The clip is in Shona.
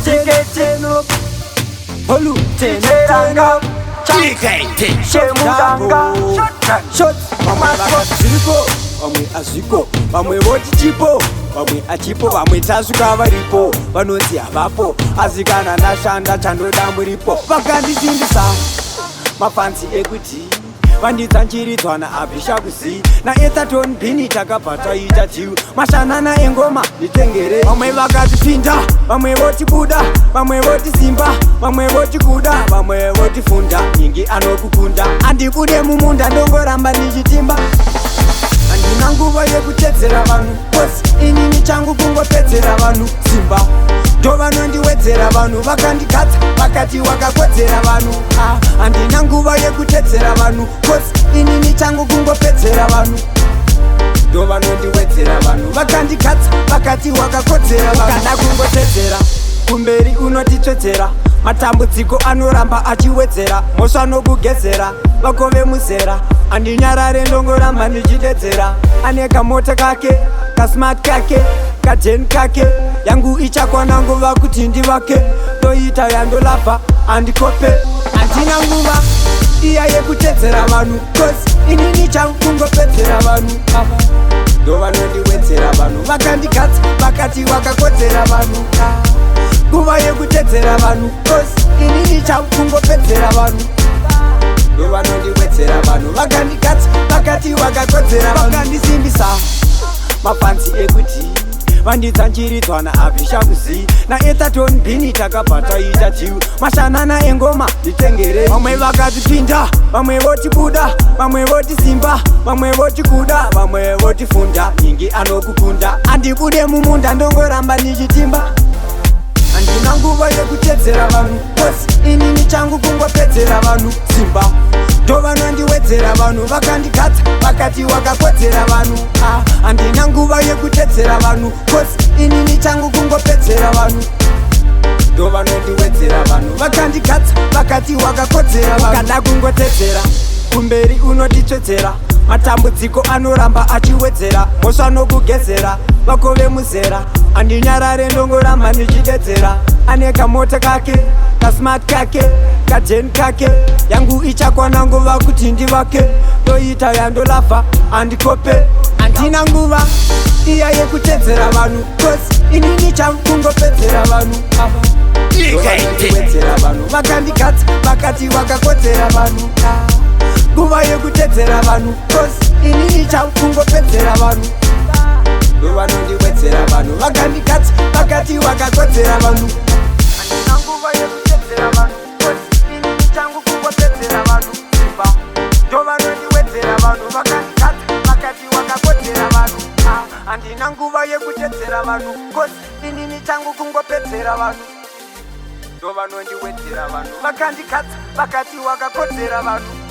Tiketeno Holu Teneranga Shemuganga Shot Mama Ziriko Vamwe azviko vamwe voti chipo vamwe achipo vamwe tasuka varipo vanonzi havapo asi kana ndashanda chandoda muripo vakandisimbisa mafanzi ekuti vanditsanchiridzwana abhishakuzi naetaton bhini takabva taita tiu mashanana engoma nditengere vamwe vakatipinda vamwe votibuda vamwe votisimba vamwe votikuda vamwe votifunda nyingi anokukunda andibude mumunda ndongoramba ndichitimba handina nguva yekutedzera vanhu kosi inini changu kungopedzera vanhu simba ndo vanondiwedzera vanhu vakandikadza vakati wakakodzera vanhu handina nguva yekutedzera vanhu kosi inini changu kungopedzera vanhu ndo vanondiwedzera vanhu vakandikadza vakati wakakodzera kana kungotedzera kumberi unotitsvedzera matambudziko anoramba achiwedzera mhosva nokugezera vakove muzera handinyarare ndongoramba ndichidedzera ane kamota kake kasmart kake kadhen kake yangu ichakwana nguva kuti ndivake toita yandolabva handikope handina nguva iya yekutedzera vanhu kosi inini changu kungopedzera vanhu ava ndo vanondiwedzera vanhu vakandikadza vakati wakakodzera vanhu nguva yekutedzera vanhu kosi inini changu kungopedzera vanhu ndo vanondiwedzera vanhu vakandikadza vakati wakakodzera vakandisimbisa mafanzi ekuti vanditsanchiridzwana abhishakuzi naetaton bhini takabva taita tiu mashanana engoma nditengere vamwe vakatipinda vamwe votibuda vamwe votisimba vamwe votikuda vamwe votifunda nyingi anokukunda andibude mumunda ndongoramba ndichitimba handina nguva yekutedzera vanhu kosi inini changu kungopedzera vanhu simba ndo vanondiwedzera vanhu vakandikadza vakati wakakodzera vanhu handina nguva yekutedzera vanhu kosi inini changu kungopedzera vanhu ndo vanondiwedzera vanhu vakandikadza vakati wakakodzera kana kungotedzera kumberi unotitsvedzera matambudziko anoramba achiwedzera mhosva nokugezera vakove muzera handinyarare ndongoramba ndichidedzera ane kamota kake kasmart kake kadhen kake yangu ichakwana nguva kuti ndivake toita yandolabva handikope handina nguva iya yekutedzera vanhu kosi inini changu kungopedzera vanhu ava ndovanondiwedzera vanhu vakandikadza vakati wakakodzera vanhu nguva yekutedzera vanhu kosi inini changu kungopedzera vanhu ndo vanondiwedzera vanhu vakandikadza vakati wakakodzera vanhu handina nguva yekutedzera vanhu kosi inini changu kungopedzera vanhu simba ndo vanondiwedzera vanhu vakandikadza vakati wakakodzera vanhu handina nguva yekutedzera vanhu kosi inini changu kungopedzera vanhu ndo vanondiwedzera vanhu vakandikadza vakati wakakodzera vanhu